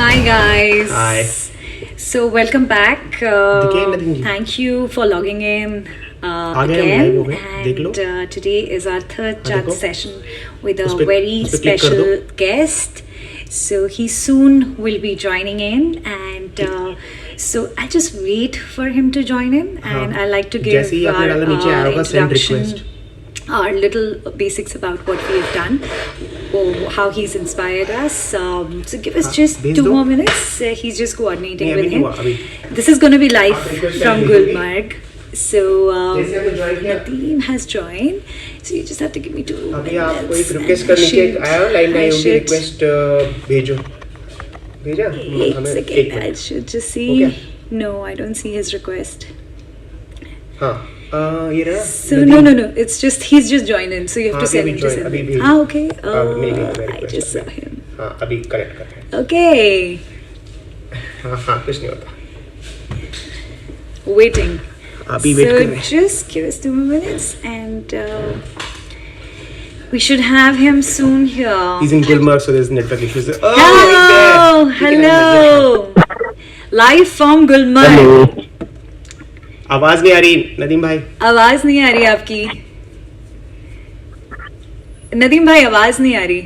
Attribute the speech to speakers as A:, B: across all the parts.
A: Hi guys.
B: Hi.
A: So welcome back. Thank you for logging in again. And today is our third chat session with a very special guest. So he soon will be joining in, and so I'll just wait for him to join in, and I like to give our introduction, our little basics about what we have done, or how he's inspired us. So give us just 2 more minutes. He's just coordinating with him. This is going to be live from Gulmarg. So Nadeem has joined. So you just have to give me 2
B: अभी आपको एक
A: minutes.
B: Request करने के आया line में होगी request भेजो भेजा
A: Wait a
B: हमें एक
A: second. I
B: minute
A: should just
B: हो
A: see.
B: गया
A: No, I don't see his request.
B: हाँ ये रहा
A: So no. It's just he's just joined in. So you have to send him to send.
B: अभी भी
A: Okay. I just saw him.
B: हाँ अभी connect कर रहे हैं
A: Okay.
B: हाँ कुछ नहीं होता
A: Waiting.
B: अभी वेट
A: So
B: कर रहे हैं
A: just give us 2 more minutes, and we should have him soon here.
B: He's in Gulmarg, so there's network issues. Oh,
A: Hello. Live from Gulmarg.
B: आवाज नहीं आ रही नदीम भाई
A: आवाज नहीं आ रही आपकी नदीम भाई आवाज नहीं आ रही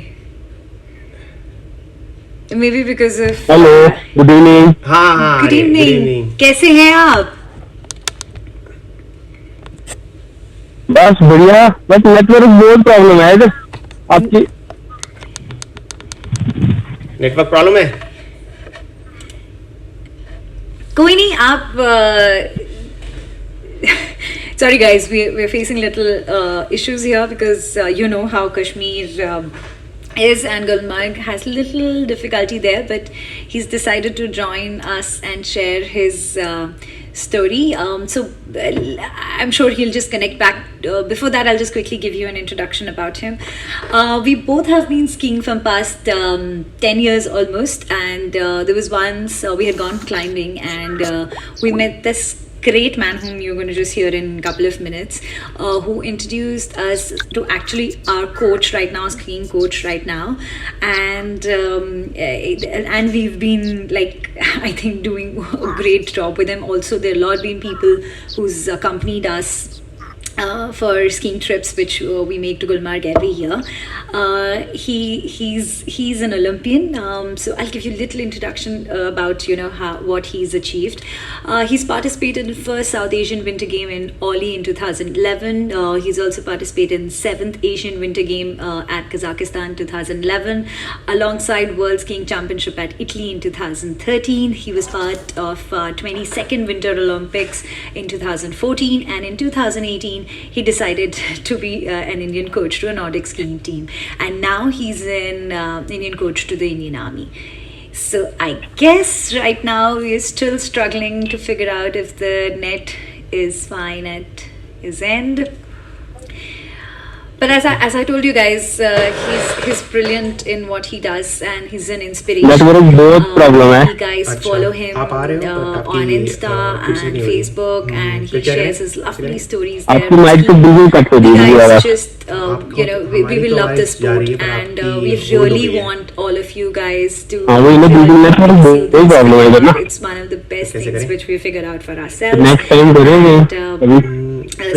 A: may be because of
C: hello good evening
B: हाँ हाँ
A: गुड इवनिंग कैसे हैं आप
C: बस बढ़िया बस नेटवर्क बहुत प्रॉब्लम है इधर आपकी
B: नेटवर्क प्रॉब्लम है
A: कोई नहीं आप sorry guys, we're facing little issues here because you know how Kashmir is, and Gulmarg has little difficulty there, but he's decided to join us and share his story. So I'm sure he'll just connect back. Before that, I'll just quickly give you an introduction about him. We both have been skiing from past 10 years almost, and there was once we had gone climbing, and we met this great man whom you're going to just hear in a couple of minutes, who introduced us to actually our coach right now, skiing coach right now, and we've been like I think doing a great job with him. Also, there are a lot been people who's accompanied us for skiing trips which we make to Gulmarg every year. He's an Olympian, so I'll give you a little introduction about what he's achieved. He's participated in first South Asian Winter Game in Oli in 2011. He's also participated in 7th Asian Winter Game at Kazakhstan 2011, alongside World Skiing Championship at Italy in 2013. He was part of 22nd Winter Olympics in 2014, and in 2018 he decided to be an Indian coach to a Nordic skiing team, and now he's an Indian coach to the Indian Army. So I guess right now we're still struggling to figure out if the net is fine at his end. But as I told you guys, he's brilliant in what he does, and he's an inspiration.
C: Network बहुत problem है
A: You guys follow him on Insta and Facebook, and he shares his lovely stories there.
C: आपकी mic तो बिल्कुल cut हो
A: You
C: रही है
A: guys just we will love this sport, and we really want all of you guys to
C: हाँ वही ना बिल्कुल नेटवर्क बहुत प्रॉब्लम है इधर ना
A: it's one of the best things which we figured out for ourselves.
C: Next time करेंगे अभी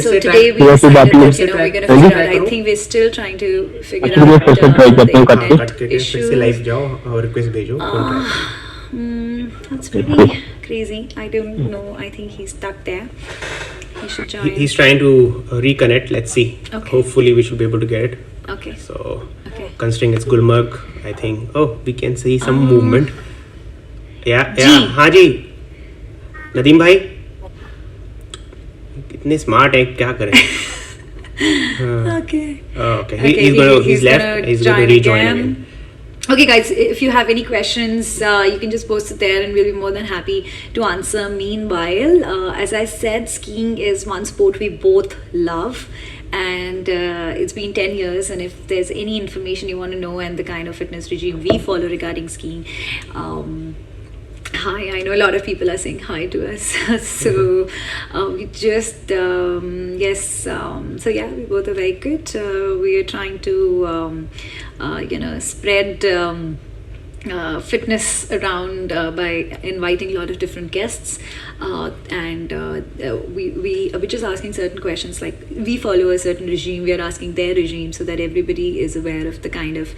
A: So today we decided that we're going to figure out. I think we're still trying to figure
C: अच्छा मैं
A: out
C: फिर से try करता हूँ
A: the
C: करके
A: internet
B: फिर से
A: issues.
B: लाइव जाओ और रिक्वेस्ट भेजो
A: That's pretty crazy. I don't know. I think he's stuck there. He should join.
B: He's trying to reconnect. Let's see.
A: Okay.
B: Hopefully, we should be able to get it.
A: Okay.
B: So,
A: Okay.
B: considering it's Gulmarg, I think. Oh, we can see some movement. Yeah.
A: जी.
B: हाँ जी. नदीम भाई कितने smart है क्या करें?
A: Okay.
B: Okay. He's left. He's going to rejoin again.
A: Okay, guys, if you have any questions, you can just post it there, and we'll be more than happy to answer. Meanwhile, as I said, skiing is one sport we both love, and it's been 10 years, and if there's any information you want to know and the kind of fitness regime we follow regarding skiing, hi, I know a lot of people are saying hi to us. So we just so yeah, we both are very good. We are trying to spread fitness around by inviting a lot of different guests, and we're just asking certain questions, like we follow a certain regime, we are asking their regime so that everybody is aware of the kind of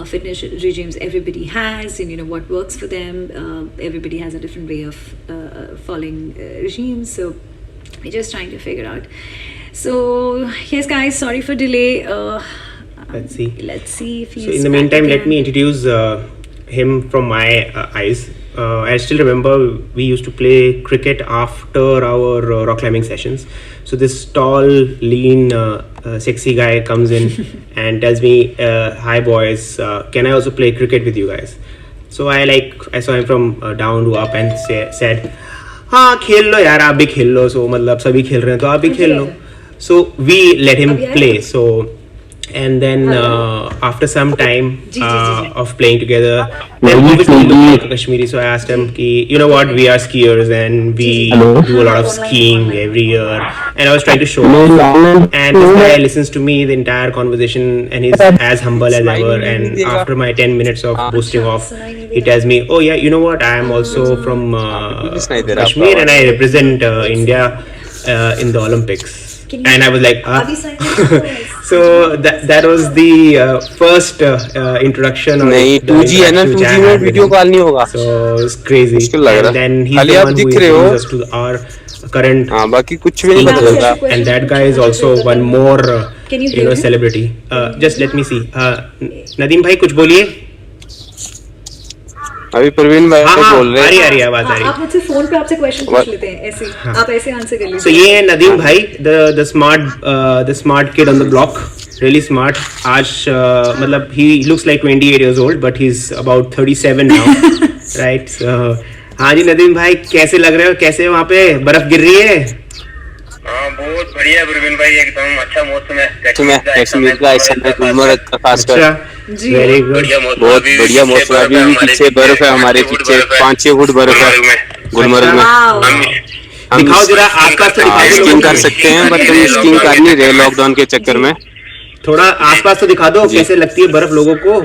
A: fitness regimes everybody has, and what works for them. Everybody has a different way of following regimes, so we're just trying to figure out. So yes guys, sorry for delay.
B: Let's see
A: if he's
B: so in the meantime let me introduce him from my eyes. I still remember we used to play cricket after our rock climbing sessions. So this tall, lean, sexy guy comes in and tells me, "Hi boys, can I also play cricket with you guys?" So I saw him from down to up and said, "हाँ खेल लो यार, आप भी खेल लो." So मतलब सभी खेल रहे हैं तो आप भी खेल लो. So we let him play. So. And then after some time of playing together, then obviously he looked like a Kashmiri, so I asked him ki, you know what, we are skiers and we do a lot of skiing every year, and I was trying to show him, and this guy listens to me the entire conversation and he's as humble as ever, and after my 10 minutes of boasting off, he tells me, oh yeah, you know what, I am also from Kashmir and I represent India in the Olympics. And I was like, so that was the first introduction.
D: नहीं 2G है ना, 2G में video call नहीं होगा.
B: So it's crazy.
D: And
B: then he's the one who introduced us to our current.
D: हाँ बाकी कुछ भी नहीं पता चलता.
B: And that guy is also one more celebrity. Just let me see. Nadeem भाई कुछ बोलिए.
D: अभी प्रवीण भाई बोल रहे हैं.
B: आ रही आवाज आ रही.
A: आप मुझसे फोन पे आपसे क्वेश्चन पूछ लेते हैं ऐसे. आप ऐसे आंसर कर लीजिए.
B: So ये है नदीम भाई, the smart kid on the block, really smart. आज मतलब he looks like 28 years old but he's about 37 now, right? So हाँ जी नदीम भाई, कैसे लग रहे हो, कैसे वहाँ पे बर्फ गिर रही है?
E: हाँ बहुत बढ़िया प्रवीण भाई, एकदम अच्छा मौसम है.
D: कश्मीर का इस समय गुलमर्ग का खासकर
B: वेरी गुड,
D: बहुत बढ़िया मौसम. अभी भी पीछे बर्फ है, हमारे पीछे 5-6 फुट बर्फ है गुलमर्ग में. हम
B: दिखाओ जरा आसपास तो दिखाओ.
D: स्कीइंग कर सकते हैं बट हम स्कीइंग कर नहीं रहे लॉकडाउन के चक्कर में.
B: थोड़ा आसपास तो दिखा दो कैसे लगती है बर्फ लोगों को.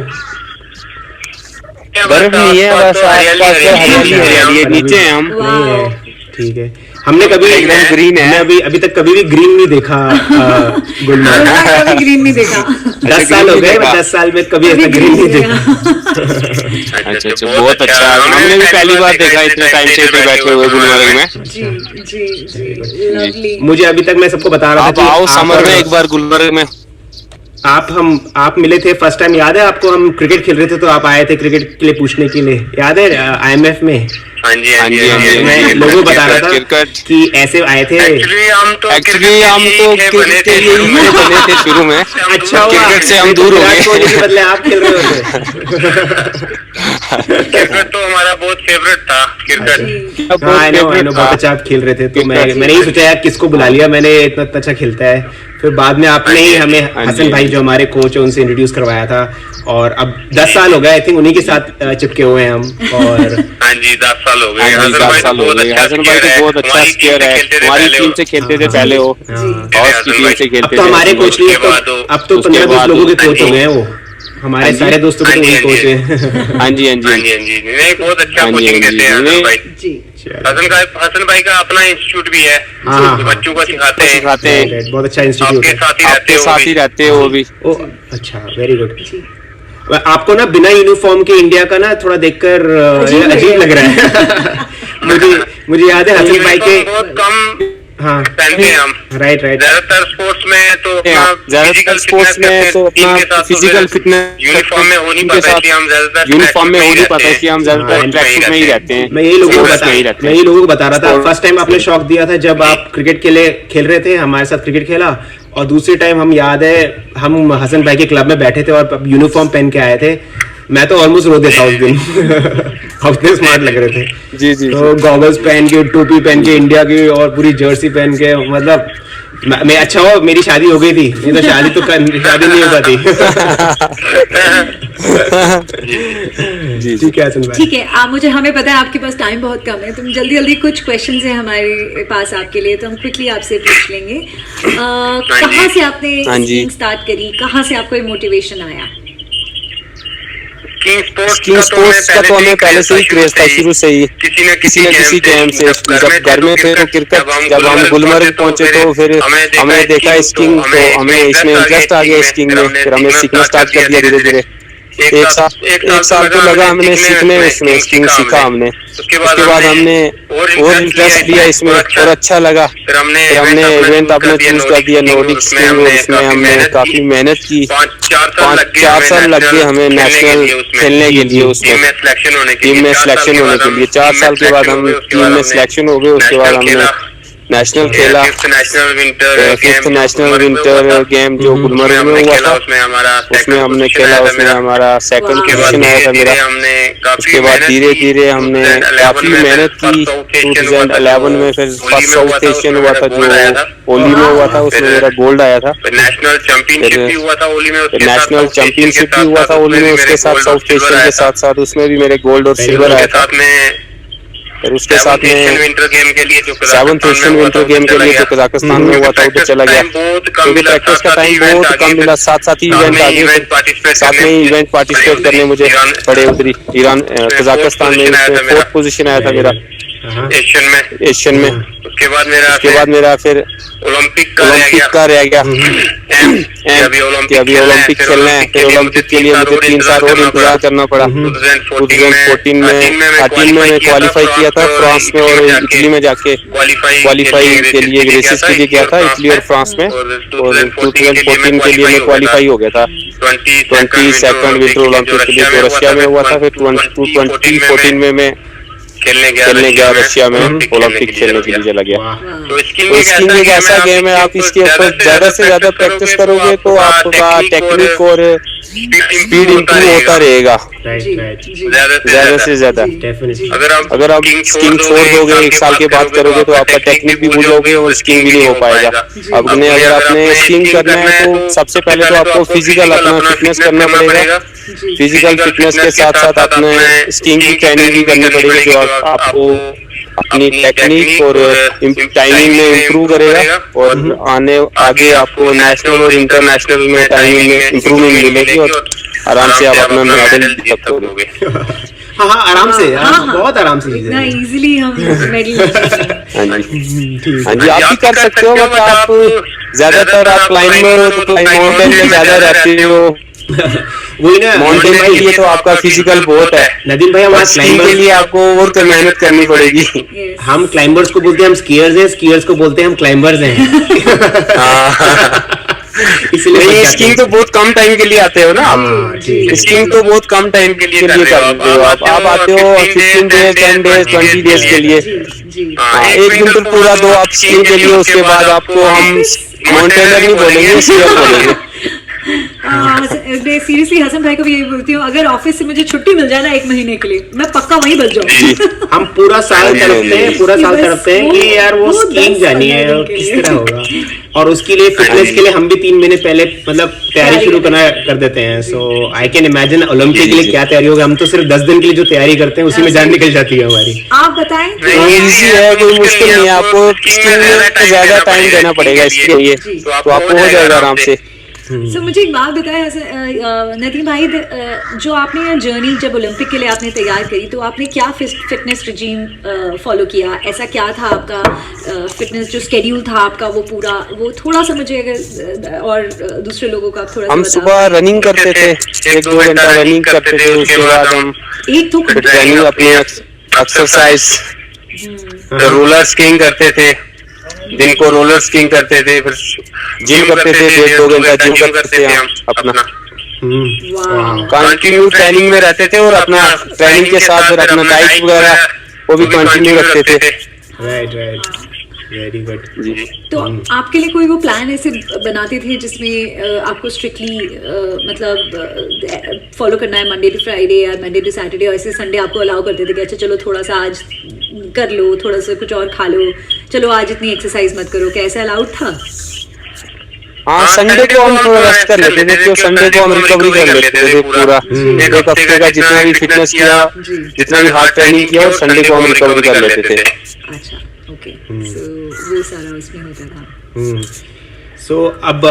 D: बर्फ नहीं है, बस आसपास से हरियाली है. नीचे हैं हम.
B: नहीं है, ठीक है. हमने कभी
D: एकदम ग्रीन है.
B: अभी तक कभी भी ग्रीन नहीं देखा गुलमर्ग.
A: कभी ग्रीन नहीं देखा.
B: 10 साल हो गए, 10 साल में कभी ऐसा ग्रीन नहीं देखा.
D: अच्छा बहुत अच्छा. हमने भी पहली बार देखा इतने टाइम से बैठे हुए गुलमर्ग में.
A: जी लवली.
B: मुझे अभी तक मैं सबको बता रहा था
D: आप आओ समर में एक बार गुलमर्ग में.
B: आप मिले थे फर्स्ट टाइम, याद है आपको? हम क्रिकेट खेल रहे थे तो आप आए थे क्रिकेट के लिए पूछने के लिए, याद है? IMF में.
E: हाँ जी.
B: मैं लोगों को बता रहा था कि ऐसे आए थे.
E: एक्चुअली हम तो
D: क्रिकेट के लिए ही बने थे शुरू में.
B: अच्छा,
D: क्रिकेट से हम दूर हो गए.
B: के बदले आप खेल रहे होते.
E: क्रिकेट तो हमारा बहुत फेवरेट था. क्रिकेट
B: हाँ, I know, बहुत अच्छा आप खेल रहे थे तो मैंने ही सोचा यार किसको बुला लिया, मैंने इतना अच्छा खेलता है. फिर बाद में आपने ही हमें हसन भाई जो हमारे कोच है उनसे इंट्रोड्यूस करवाया था, और अब 10 साल हो गए आई थिंक उन्हीं के साथ चिपके हुए हैं हम. और
E: हाँ जी 10 साल हो गए.
D: हसन भाई तो बहुत अच्छा स्कियर है. हमारी टीम से खेलते थे पहले वो, और उसकी टीम से खेलते थे.
B: अब तो हमारे कोच नहीं, अब तो 15-20 लोगों के कोच हो गए हैं वो. हमारे सारे दोस्तों के वही कोच है.
D: हाँ जी
E: नहीं बहुत अच्छा कोचिंग देते हैं हसन भाई. हसन भाई का अपना इंस्टीट्यूट भी है, बच्चों को सिखाते हैं.
B: बहुत अच्छा इंस्टीट्यूट है.
D: आपके साथ ही रहते हैं वो भी.
B: अच्छा, वेरी गुड. आपको ना बिना यूनिफॉर्म के इंडिया का ना थोड़ा देखकर अजीब लग रहा है. मुझे याद है हसन भाई के
E: बहुत कम
B: हाँ
E: पहनते हैं हम.
B: राइट.
E: ज्यादातर स्पोर्ट्स में तो
D: अपना फिजिकल फिटनेस
E: यूनिफॉर्म में हो नहीं पाता, इसलिए हम ज्यादातर
D: ट्रैक में ही रहते हैं.
B: मैं यही लोगों को बता रहा था. फर्स्ट टाइम आपने शौक दिया था जब आप क्रिकेट के लिए खेल रहे थे, हमारे साथ क्रिकेट खेला, और दूसरी टाइम हम याद है हम हसन भाई के क्लब में बैठे थे और यूनिफॉर्म पहन के आए थे. मैं तो ऑलमोस्ट रो देता उस दिन. उतने स्मार्ट लग रहे थे.
D: जी.
B: तो गॉगल्स पहन के, टोपी पहन के इंडिया की, और पूरी जर्सी पहन के, मतलब मैं अच्छा हो मेरी शादी हो गई थी, नहीं तो शादी नहीं हो पाती. ठीक है हसन भाई.
A: ठीक है. आप मुझे पता है आपके पास टाइम बहुत कम है, तो जल्दी कुछ क्वेश्चंस है हमारे पास आपके लिए, तो हम क्विकली आपसे पूछ लेंगे. कहाँ से आपने स्कीइंग स्टार्ट करी, कहाँ से आपको ये मोटिवेशन आया?
E: स्कीइंग
D: स्पोर्ट्स का तो हमें पहले से ही क्रेज था, शुरू से ही किसी न किसी गेम से। जब घर में थे तो क्रिकेट, जब हम गुलमर्ग पहुंचे तो फिर हमने देखा स्कीइंग, तो हमें इसमें इंटरेस्ट आ गया स्कीइंग में, फिर हमने सीखना स्टार्ट कर दिया धीरे धीरे। एक साल तो लगा हमें सीखने उसमें, स्कीइंग सीखा हमने। उसके बाद हमने और इंटरेस्ट लिया इसमें और अच्छा लगा। फिर हमने इवेंट अपना चूज कर दिया नॉर्डिक स्कीइंग, और उसमें हमने काफी मेहनत की। 4 साल लग गए हमें नेशनल खेलने के लिए, उसमें टीम में सिलेक्शन होने के लिए। 4 साल के बाद हम टीम में सिलेक्शन हो गए। उसके बाद हमने नेशनल खेला, फिफ्थ नेशनल विंटर गेम जो गुलमर्ग में हुआ था, उसमें हमने खेला, उसमें हमारा सेकंड पोजीशन आया था मेरा। उसके बाद धीरे धीरे हमने काफी मेहनत की। 2011 में फिर फर्स्ट साउथ एशियन हुआ था जो ओली में हुआ था, उसमें मेरा गोल्ड आया था।
E: नेशनल चैंपियनशिप भी हुआ था ओली में,
D: नेशनल चैंपियनशिप भी हुआ था ओली में, उसके साथ साउथ एशियन के साथ साथ उसमें भी मेरे गोल्ड और सिल्वर आया था। फिर उसके साथ में
E: विंटर गेम के लिए जो
D: 7th एशियन विंटर गेम के लिए जो कजाकिस्तान में हुआ था उधर चला गया, क्योंकि प्रैक्टिस का टाइम बहुत कम मिला। साथ ही इवेंट आ गए, साथ में ही इवेंट पार्टिसिपेट करने मुझे पड़े उधर ईरान कजाकिस्तान में। 4th पोजीशन आया था मेरा एशियन में। उसके बाद मेरा फिर ओलंपिक का रह गया कि अभी ओलंपिक खेलना है। फिर ओलंपिक के लिए मुझे 3 साल और इंतजार करना पड़ा। 2014 में मैं क्वालिफाई किया था फ्रांस में और इटली में जाके क्वालिफाई के लिए रेसेस के लिए गया था इटली और फ्रांस में। और 2014 के लिए मैं क्वालिफाई हो गया था 22nd विंटर ओलंपिक के लिए, जो रशिया में हुआ था। फिर 2014 में मैं खेलने गया रशिया में, ओलंपिक खेलने के लिए चला गया। तो स्कीइंग एक ऐसा गेम है, आप इसके ऊपर ज्यादा से ज्यादा प्रैक्टिस करोगे तो आपका टेक्निक और स्पीड इंप्रूव होता रहेगा ज्यादा से ज्यादा। अगर आप स्कीइंग छोड़ दोगे, 1 साल के बाद करोगे तो आपका टेक्निक भी भूल जाओगे और स्कीइंग भी नहीं हो पाएगा। अगर आपने स्कीइंग करना है तो सबसे पहले तो आपको फिजिकल अपना फिटनेस करना पड़ेगा। फिजिकल फिटनेस के साथ साथ अपने स्कीइंग की ट्रेनिंग भी करनी पड़ेगी, जो आपको अपनी टेक्निक और टाइमिंग में इम्प्रूव करेगा। और आगे आपको नेशनल और इंटरनेशनल में टाइमिंग में इम्प्रूवमेंट मिलेगी और आराम से आप अपना मेडल जीत सकते
B: हाँ आराम से, बहुत आराम से
A: इतना इजीली हम मेडल।
D: हाँ जी, आप भी कर सकते हो, बट आप ज्यादातर आप क्लाइंबर हो तो माउंटेन में ज्यादा रहते हो।
B: वही ना,
D: माउंटेन के लिए तो आपका फिजिकल बहुत है।
B: नदीम भाई, हमारे
D: क्लाइंबर के लिए आपको और तो मेहनत करनी पड़ेगी।
B: हम क्लाइंबर्स को बोलते हैं हम स्कीयर्स हैं, स्कीयर्स को बोलते हैं हम क्लाइंबर्स हैं।
D: इसलिए स्कीइंग तो बहुत कम टाइम के लिए आते हो ना आप। स्कीइंग तो बहुत कम टाइम के लिए करते हो आप आते हो 15 डेज 10 डेज 20 डेज के लिए। एक दिन तो पूरा दो आप स्कीइंग के लिए, उसके बाद आपको हम माउंटेनर नहीं बोलेंगे, स्कीयर बोलेंगे।
A: सीरियसली हसन भाई को भी यही बोलती हूँ, अगर ऑफिस से मुझे छुट्टी मिल जाए ना 1 महीने के लिए, मैं पक्का वहीं बच जाऊंगी।
B: हम पूरा साल तड़पते हैं कि यार वो स्कीइंग जानी है और किस तरह होगा, और उसके लिए फिटनेस के लिए हम भी 3 महीने पहले मतलब तैयारी शुरू कर देते हैं। सो आई कैन इमेजिन ओलंपिक के लिए क्या तैयारी होगी। हम तो सिर्फ 10 दिन के लिए जो तैयारी करते हैं उसी में जान निकल जाती है हमारी।
A: आप बताएं।
D: इजी है, कोई मुश्किल नहीं है। आपको स्कीइंग में ज्यादा टाइम देना पड़ेगा इसके लिए, तो आपको हो जाएगा आराम से।
A: सो मुझे एक बात बताया नदीम भाई, जो आपने ये जर्नी जब ओलंपिक के लिए आपने तैयार करी, तो आपने क्या फिटनेस रिजीम फॉलो किया? ऐसा क्या था आपका फिटनेस जो स्केड्यूल था आपका, वो पूरा वो थोड़ा सा मुझे अगर और दूसरे लोगों का थोड़ा
D: हम सुबह रनिंग करते थे, 1-2 घंटा रनिंग करते थे। उसके बाद हम ट्रेनिंग अपनी एक्सरसाइज रोलर स्कीइंग करते थे, दिन को रोलर स्कीइंग करते थे, फिर जिम करते थे, 1-2 घंटा जिम करते थे हम अपना। कंटिन्यू ट्रेनिंग में रहते थे और अपना ट्रेनिंग के साथ फिर अपना डाइट वगैरह वो भी कंटिन्यू रखते थे।
B: Right, very good.
A: तो आपके लिए कोई वो प्लान ऐसे बनाते थे जिसमें आपको स्ट्रिक्टली मतलब फॉलो करना है मंडे टू फ्राइडे या मंडे टू सैटरडे, और ऐसे संडे आपको अलाउ करते थे कि अच्छा चलो थोड़ा सा आज कर लो, थोड़ा सा कुछ और खा लो, चलो आज इतनी एक्सरसाइज मत करो, क्या ऐसा अलाउड था?
D: हाँ, संडे को हम थोड़ा रेस्ट कर लेते थे, क्योंकि संडे को हम रिकवरी कर लेते थे पूरा। एक हफ्ते का जितना भी फिटनेस किया, जितना भी हार्ड ट्रेनिंग किया, संडे को हम रिकवरी कर लेते थे।
A: अच्छा, ओके, सो वो सारा उसमें होता था।
B: सो अब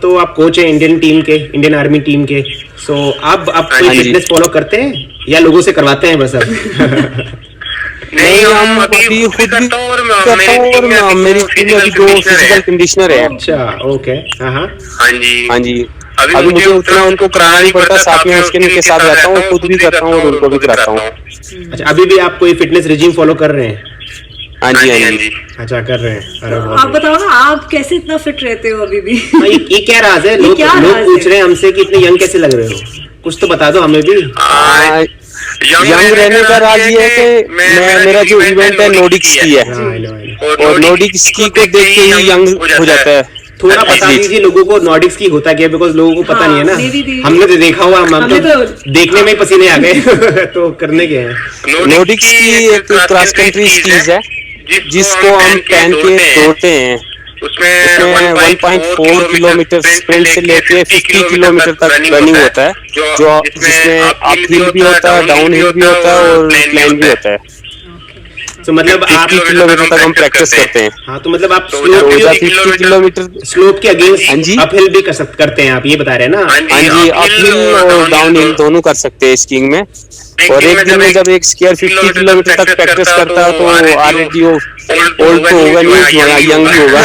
B: तो आप कोच हैं इंडियन टीम के, इंडियन आर्मी टीम के। सो अब कोई
D: हाँ जी।
B: फिटनेस फॉलो करते हैं या लोगों से करवाते हैं बस अब?
D: नहीं, हम अभी खुद भी करता हूँ और मेरी टीम में अभी 2 फिजिकल कंडीशनर है।
B: अच्छा, ओके, हाँ हाँ।
D: हाँ जी, अभी मुझे उतना उनको कराना नहीं पड़ता, साथ में उसके उनके साथ रहता हूँ, खुद भी करता हूँ और उनको भी कराता हूँ।
B: अच्छा, अभी भी आप कोई फिटनेस रिजीम फॉलो कर रहे हैं?
D: हाँ जी, हाँ जी।
B: अच्छा, कर रहे हैं। अरे बहुत
A: आप बताओ ना, आप कैसे इतना फिट रहते हो अभी भी?
B: हाँ, ये क्या राज है? लोग
A: क्या राज है?
B: पूछ रहे हैं हमसे कि इतने यंग कैसे लग रहे हो, कुछ तो बता दो हमें भी।
D: यंग रहने का राज ये है कि मेरा जो इवेंट है नोडिक स्की है,
B: हाँ, I know, I know।
D: और नोडिक स्की को देख के ही यंग हो जाता है।
B: थोड़ा बता दीजिए लोगों को नॉर्डिक स्की होता क्या है, बिकॉज लोगों को पता
A: हाँ,
B: नहीं है ना।
A: maybe
B: हमने तो देखा हुआ, हम
A: हमें
B: तो
A: तो
B: देखने में ही पसीने आ गए। तो करने के हैं।
D: नोडिक स्की एक क्रॉस कंट्री स्कीज है जिसको हम पहन के दौड़ते हैं। उसमें 1.4 किलोमीटर स्प्रिंट से लेके 50 किलोमीटर तक रनिंग होता है, जो जिसमें अप हिल भी होता है, डाउन हिल भी होता है और प्लेन भी होता है।
B: तो मतलब आप
D: 50 किलोमीटर तक हम प्रैक्टिस करते हैं।
B: हाँ, तो मतलब आप
D: 50 किलोमीटर
B: स्लोप के
D: हाँ
B: अगेंस्ट
D: जी।
B: अपहिल भी करते हैं, आप ये बता रहे हैं ना?
D: हाँ जी, अप हिल और डाउन हिल दोनों कर सकते हैं स्कीइंग में। और एक दिन में जब एक स्कीयर 50 किलोमीटर तक प्रैक्टिस करता है तो ऑलरेडी वो ओल्ड तो होगा नहीं, यंग ही होगा।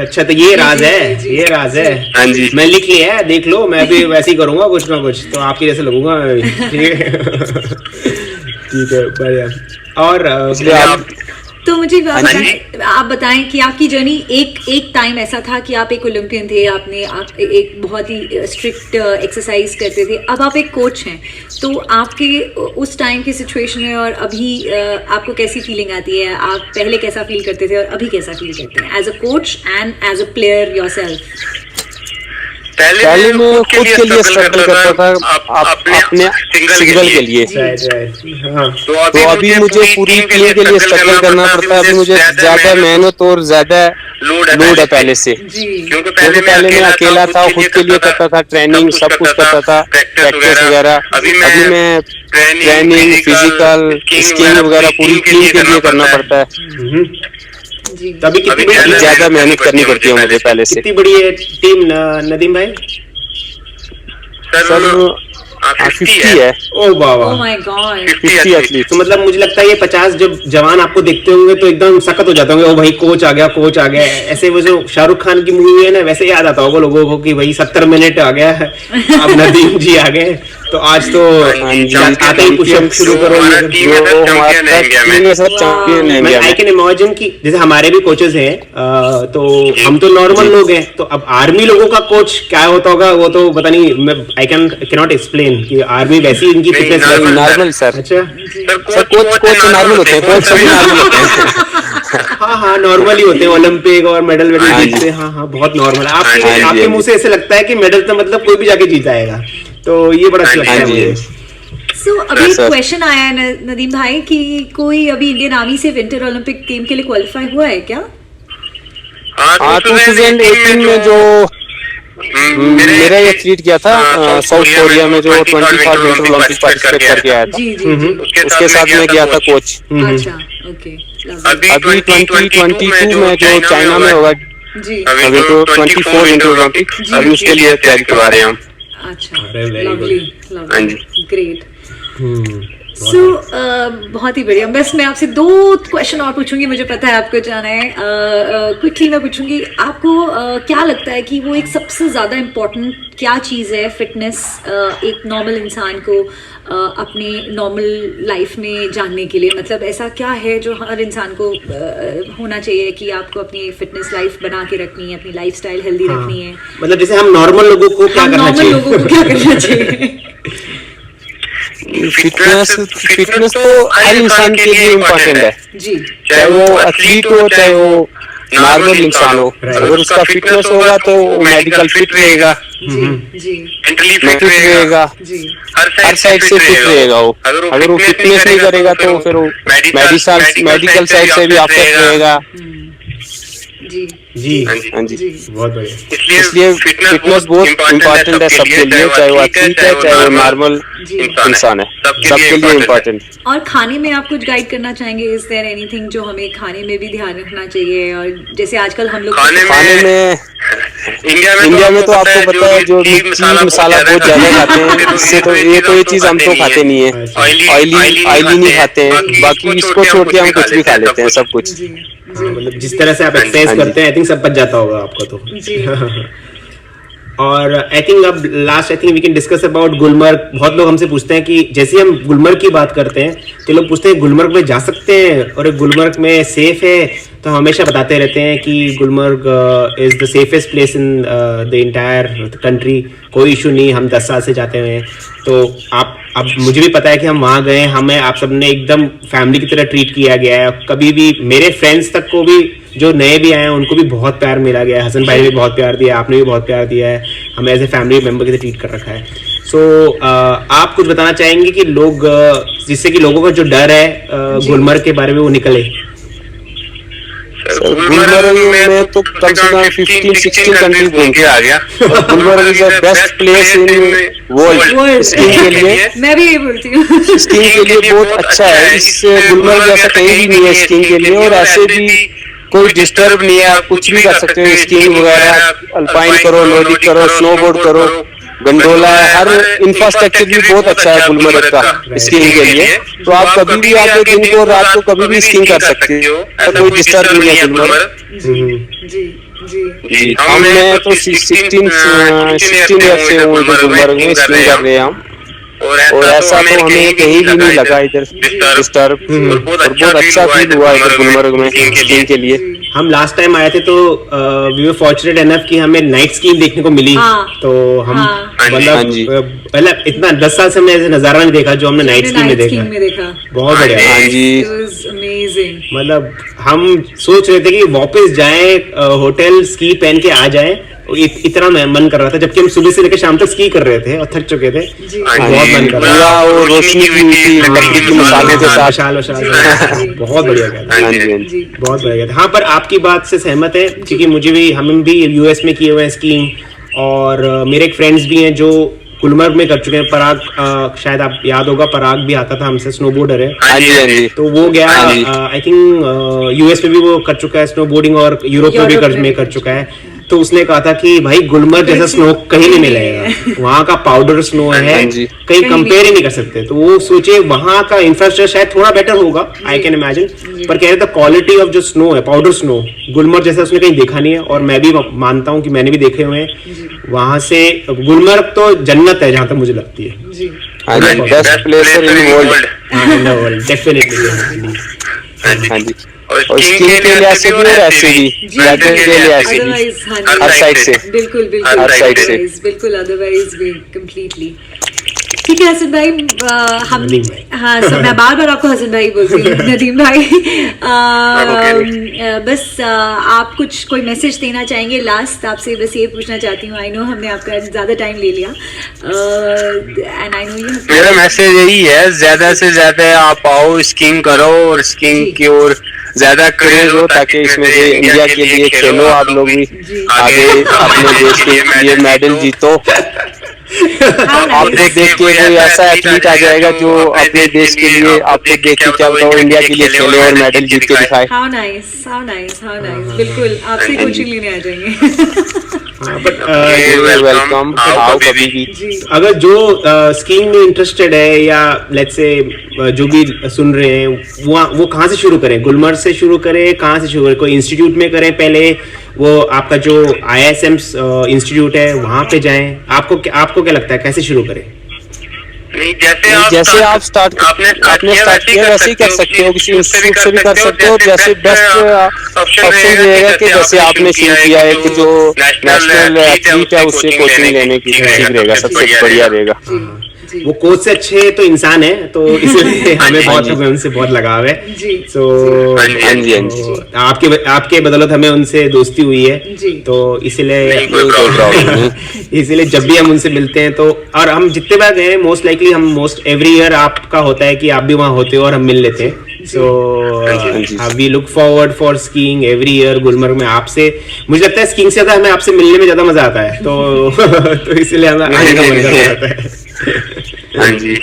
B: अच्छा, तो ये राज है, ये राज है।
D: हाँ जी।
B: मैं लिख लिया है, देख लो, मैं भी वैसे ही करूंगा कुछ ना कुछ, तो आपके जैसे लगूंगा मैं भी। ठीक है। ठीक है, बढ़िया। और
D: इसलिए आप
A: तो मुझे आप बताएं कि आपकी जर्नी, एक टाइम ऐसा था कि आप एक ओलंपियन थे, आप एक बहुत ही स्ट्रिक्ट एक्सरसाइज करते थे, अब आप एक कोच हैं, तो आपके उस टाइम की सिचुएशन में और अभी आपको कैसी फीलिंग आती है? आप पहले कैसा फील करते थे और अभी कैसा फील करते हैं as a coach and as a player yourself?
D: पहले मैं खुद के लिए स्ट्रगल करता था, अपने सिंगल के लिए।
B: हाँ,
D: तो अभी मुझे पूरी टीम के लिए स्ट्रगल करना पड़ता है। अभी मुझे ज्यादा मेहनत और ज्यादा लोड है पहले से, क्योंकि पहले मैं अकेला था, खुद के लिए करता था, ट्रेनिंग सब कुछ करता था, प्रैक्टिस वगैरह। अभी मैं ट्रेनिंग, फिजिकल, स्कीइंग वगैरह पूरी टीम के लिए करना पड़ता है।
B: तभी कितनी
D: ज्यादा मेहनत करनी पड़ती है मुझे पहले से।
B: कितनी बड़ी है टीम नदीम भाई?
D: सर 50 है।
B: ओह वाह वाह,
A: ओह माय गॉड,
D: 50 एथलीट।
B: तो मतलब मुझे लगता है ये 50 जब जवान आपको देखते होंगे तो एकदम सख्त हो जाते होंगे, ओ भाई कोच आ गया, कोच आ गया। ऐसे वो जो शाहरुख खान की मूवी है ना, वैसे याद आता होगा लोगों को कि भाई 70 मिनट आ गया है, अब नदीम जी आ गए, तो आज तो आते ही पुशअप शुरू करो। आई कैन इमेजिन कि जैसे हमारे भी कोचेस हैं, तो हम तो नॉर्मल लोग हैं, तो अब आर्मी लोगों का कोच क्या होता होगा वो तो पता नहीं, आई कैन नॉट एक्सप्लेन कि आर्मी वैसी इनकी फिटनेस
D: नॉर्मल सर।
B: अच्छा
D: सर कोच नॉर्मल होते हैं, कोच सभी नॉर्मल होते हैं।
B: हाँ हाँ, नॉर्मल ही होते हैं, ओलंपिक और मेडल वेडल जीतते हैं। हाँ हाँ, बहुत नॉर्मल। आपके मुंह से ऐसे लगता है कि मेडल तो मतलब कोई भी जाके जीत आएगा, तो ये बड़ा अच्छा लगता है मुझे।
A: सो अभी क्वेश्चन आया है नदीम भाई कि कोई अभी इंडियन आर्मी से विंटर ओलंपिक गेम के लिए क्वालिफाई हुआ है क्या?
D: हाँ, 2018 में जो मेरा एक एथलीट किया था साउथ कोरिया में, जो 25 विंटर ओलंपिक पार्टिसिपेट करके आया था।
A: जी जी जी।
D: उसके साथ मैं गया था कोच।
A: अच्छा, ओके।
D: अभी 2022 में जो चाइना में होगा,
A: जी,
D: अभी तो 24 विंटर ओलंपिक, अभी उसके लिए तैयारी करवा रहे हैं हम।
A: अच्छा,
B: अरे very
A: लवली
D: हाँ जी।
A: ग्रेट। सो बहुत ही बढ़िया। बस मैं आपसे 2 क्वेश्चन और पूछूंगी, मुझे पता है आपको जाना है। क्विकली मैं पूछूंगी, आपको क्या लगता है कि वो एक सबसे ज़्यादा इम्पोर्टेंट क्या चीज़ है फिटनेस एक नॉर्मल इंसान को अपने नॉर्मल लाइफ में जानने के लिए? मतलब ऐसा क्या है जो हर इंसान को होना चाहिए कि आपको अपनी फिटनेस लाइफ बना के रखनी है, अपनी लाइफस्टाइल हेल्दी रखनी है?
B: मतलब जैसे हम नॉर्मल लोगों को क्या करना चाहिए?
A: लोगों को क्या करना चाहिए?
D: फिटनेस तो हर इंसान के लिए इम्पोर्टेंट है,
A: जी,
D: चाहे वो एथलीट हो चाहे वो नॉर्मल इंसान हो। अगर उसका फिटनेस होगा तो मेडिकल फिट रहेगा,
A: जी जी
D: फिट रहेगा,
A: जी,
D: हर साइड से फिट रहेगा वो। अगर वो फिटनेस नहीं करेगा तो फिर वो मेडिकल साइड से भी अफेक्ट रहेगा।
A: जी
B: जी
D: हाँ जी।
B: बहुत बढ़िया।
D: इसलिए फिटनेस बहुत इम्पोर्टेंट है सबके लिए, चाहे वो एथलीट है चाहे वो नॉर्मल इंसान है, सबके लिए इम्पोर्टेंट।
A: और खाने में आप कुछ गाइड करना चाहेंगे? इज देयर एनीथिंग जो हमें खाने में भी ध्यान रखना चाहिए? और जैसे आजकल हम लोग
D: खाने में इंडिया में तो आपको पता है जो मिर्ची मसाला बहुत ज्यादा खाते हैं, इससे तो ये चीज हम तो खाते नहीं है, ऑयली नहीं खाते हैं, बाकी इसको छोड़ के हम कुछ भी खा लेते हैं, सब कुछ।
B: मतलब जिस तरह से आप एक्सरसाइज करते हैं आई थिंक सब बच जाता होगा आपका तो। और आई थिंक अब last I think we can discuss about Gulmarg. बहुत लोग हमसे पूछते हैं कि जैसे हम गुलमर्ग की बात करते हैं तो लोग पूछते हैं गुलमर्ग में जा सकते हैं और गुलमर्ग में सेफ है? तो हमेशा बताते रहते हैं कि Gulmarg is the safest place in the entire country, कोई इशू नहीं, हम 10 साल से जाते हुए हैं। तो आप अब मुझे भी पता है कि हम वहाँ गए, हमें आप सबने एकदम फैमिली की तरह ट्रीट किया गया है। कभी भी मेरे फ्रेंड्स तक को भी जो नए भी आए हैं उनको भी बहुत प्यार मिला गया है। हसन भाई ने भी बहुत प्यार दिया, आपने भी बहुत प्यार दिया है, हमें एज ए फैमिली मेंबर की तरह ट्रीट कर रखा है। सो आप कुछ बताना चाहेंगे कि लोग जिससे कि लोगों का जो डर है गुलमर्ग के बारे में वो निकले?
D: गुलमर्ग में तो कम से कम 15-16 कंट्रीज घूम के आ गया। Gulmarg is the best place in world skiing के लिए।
A: मैं भी यही बोलती हूँ,
D: स्कीइंग के लिए बहुत अच्छा है। इससे गुलमर्ग जैसा कहीं भी नहीं है स्कीइंग के लिए, और ऐसे भी कोई डिस्टर्ब नहीं है, आप कुछ भी कर सकते हो, स्कीइंग वगैरह, अल्पाइन करो, नॉर्डिक करो, स्नोबोर्ड करो, गंडोला है, हर इंफ्रास्ट्रक्चर भी बहुत अच्छा है गुलमर्ग का स्कीइंग के लिए। तो आप कभी भी आके दिन को रात को कभी भी स्कीइंग कर सकते हो, कोई डिस्टर्ब नहीं है गुलमर्ग। जी हमने तो 16 ईयर से हूँ इधर गुलमर्ग में स्कीइंग कर रहे हैं हम, और ऐसा तो हमें कहीं भी नहीं लगा इधर डिस्टर्ब, और बहुत अच्छा फील हुआ इधर गुलमर्ग में स्कीइंग के लिए।
B: हम लास्ट टाइम आए थे तो वी वर फॉर्चुनेट एनफ कि हमें नाइट स्कीइंग देखने को मिली। तो हम मतलब इतना 10 साल से हमने ऐसे नजारा नहीं देखा जो हमने नाइट स्कीइंग में देखा। बहुत बढ़िया।
D: हाँ जी,
B: मतलब हम सोच रहे थे कि वापस जाएं, होटल स्की पहन के आ जाएं, इतना मन कर रहा था, जबकि हम सुबह से लेकर शाम तक स्की कर रहे थे और थक चुके थे। बहुत मन कर रहा था,
D: और रोशनी की लकड़ी की मसाले के साथ
B: बहुत बढ़िया था, बहुत बढ़िया था। हाँ, पर आपकी बात से सहमत है क्योंकि मुझे भी, हम भी यूएस में किए हुए हैं स्कीइंग, और मेरे एक फ्रेंड्स भी हैं जो गुलमर्ग में कर चुके हैं। पराग, शायद आप याद होगा, पराग भी आता था हमसे, स्नोबोर्डर है।
D: हाँ जी।
B: तो वो गया, आई थिंक यूएस में भी वो कर चुका है स्नोबोर्डिंग, और यूरोप में भी कर चुका है। तो उसने कहा था कि भाई गुलमर्ग जैसा स्नो कहीं नहीं मिलेगा, वहाँ का पाउडर स्नो है, कहीं कंपेयर ही नहीं कर सकते। तो वो सोचे वहाँ का इंफ्रास्ट्रक्चर शायद थोड़ा बेटर होगा, आई कैन इमेजिन, पर कह रहे थे क्वालिटी ऑफ जो स्नो है, पाउडर स्नो, गुलमर्ग जैसा उसने कहीं देखा नहीं है। और मैं भी मानता हूँ कि मैंने भी देखे हुए हैं वहाँ से। गुलमर्ग तो जन्नत है जहाँ तक मुझे लगती है।
D: Best place in world
B: definitely.
D: हाँ जी, और स्कीइंग के लिए ऐसे भी और ऐसे भी, ट्रैकिंग के लिए ऐसे भी, हर साइड से, हर साइड से,
A: बिल्कुल, अदरवाइज भी कंप्लीटली ठीक है। हसन भाई, हम, हाँ सर, मैं बार बार आपको हसन भाई बोलती हूँ, नदीम भाई, बस आप कुछ कोई मैसेज देना चाहेंगे? लास्ट आपसे बस ये पूछना चाहती हूँ, आई नो हमने आपका ज़्यादा टाइम ले लिया, एंड आई नो यू,
D: मेरा मैसेज यही है, ज्यादा से ज्यादा आप आओ, स्कीइंग करो, और स्कीइंग की ओर ज्यादा क्रेज हो, ताकि इसमें से इंडिया के लिए खेलो, आप लोग भी आगे अपने देश के लिए मेडल जीतो। आपको देख के कोई ऐसा एथलीट आ जाएगा जो अपने देश के लिए, आपको देख के क्या बताओ, इंडिया के लिए खेले और मेडल जीत के दिखाए।
A: How nice, how nice, how nice, बिल्कुल आपसे कोचिंग लेने आ जाएंगे।
D: वेलकम, आओ कभी भी।
B: अगर जो स्कीइंग में इंटरेस्टेड है, या लेट्स से जो भी सुन रहे हैं, वो कहाँ से शुरू करें? गुलमर्ग से शुरू करें, कहाँ से शुरू करें? कोई इंस्टीट्यूट में करें पहले, वो आपका जो ISM इंस्टीट्यूट है वहाँ पे जाएं? आपको क्या लगता है, कैसे शुरू करें?
E: नहीं,
D: जैसे आप आपने स्टार्ट किया वैसे ही कर सकते हो, किसी इंस्टीट्यूट से भी कर सकते हो। जैसे बेस्ट ऑप्शन रहेगा कि जैसे आपने शुरू किया है कि जो नेशनल एथलीट है उससे कोचिंग लेने की ठीक रहेगा, सबसे बढ़िया रहेगा।
B: वो कोच से अच्छे तो इंसान है, तो इसलिए हमें उनसे बहुत लगाव है। तो आपके बदौलत हमें उनसे दोस्ती हुई है, तो इसलिए जब भी हम उनसे मिलते हैं तो, और हम जितने बार गए मोस्ट लाइकली, हम मोस्ट एवरी ईयर आपका होता है कि आप भी वहाँ होते हो और हम मिल लेते हैं। So we look forward for skiing every year Gulmarg में आपसे. मुझे लगता है स्कीइंग से ज्यादा हमें आपसे मिलने में ज्यादा मजा आता है, तो इसलिए हमें आने का मन करता है.
E: हाँ जी.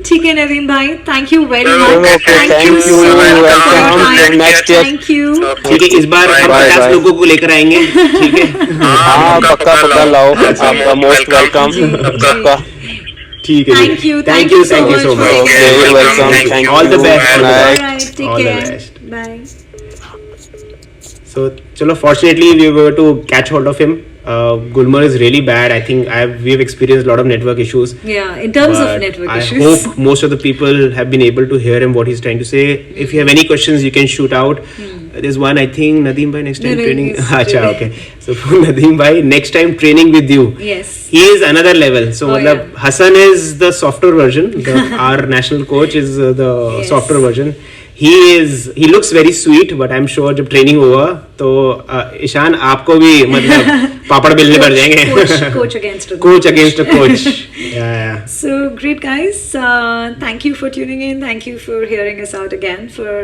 A: ठीक है नदीम भाई, thank you very much.
D: Okay, thank you. Welcome. Next year.
A: Thank you.
B: ठीक है, इस बार हम
D: Bye,
B: 50
D: bye.
B: लोगों को लेकर आएंगे. ठीक है.
D: हाँ पक्का लाओ, आपका मोस्ट वेलकम. पक्का.
B: ठीक है.
A: Thank you.
B: Thank you so much.
D: Okay, you're welcome. Thank you.
B: All the best.
D: Bye.
A: Alright, take
B: All the
A: care.
B: best.
A: Bye.
B: So, chalo, fortunately, we were to catch hold of him. Gulmarg is really bad. I think we've experienced a lot of network issues.
A: Yeah, in terms of
B: But
A: network
B: I
A: issues.
B: hope most of the people have been able to hear him what he's trying to say. If you have any questions, you can shoot out. There's one, I think, Nadeem bhai, next time
A: No,
B: training.
A: he's
B: Acha,
A: really-
B: okay. So for Nadeem bhai, next time training with you.
A: Yes.
B: He is another level. So
A: Oh,
B: matlab,
A: yeah.
B: Hassan is the softer version. Our national coach is the
A: Yes.
B: softer version. He looks very sweet, but I'm sure जब training होगा तो ईशान आपको भी मतलब पापड़ बेलने पड़ जाएंगे.
A: Coach against a
B: Coach against a coach. Yeah.
A: So great, guys. Thank you for tuning in. Thank you for hearing us out again for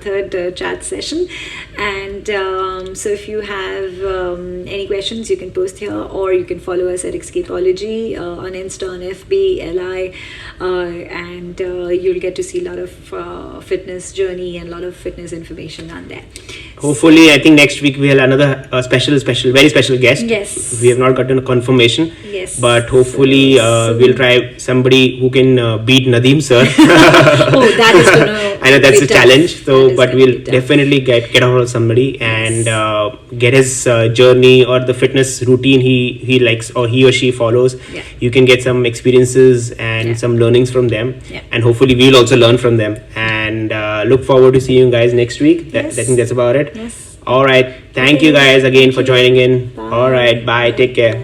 A: third chat session. And so if you have any questions, you can post here, or you can follow us at Escapology on Insta, on FB, LI, and you'll get to see a lot of fitness journey and a lot of fitness information on there.
B: Hopefully, I think next week we have another very special guest.
A: Yes.
B: We have not gotten a confirmation.
A: Yes.
B: But hopefully,
A: So-
B: we'll try somebody who can beat Nadeem sir.
A: Oh, that is gonna.
B: I know that's
A: be
B: a
A: tough.
B: challenge. So,
A: That is
B: but
A: gonna
B: we'll
A: be tough.
B: definitely get a hold of somebody and get his journey or the fitness routine he likes or he or she follows.
A: Yeah.
B: You can get some experiences and
A: Yeah.
B: some learnings from them,
A: Yeah.
B: and hopefully we'll also learn from them. And look forward to seeing you guys next week.
A: Yes.
B: I think that's about it.
A: Yes.
B: All right. Thank you
A: Okay.
B: guys again
A: Thank
B: for
A: you.
B: joining in.
A: Bye.
B: All right. Bye. Take care.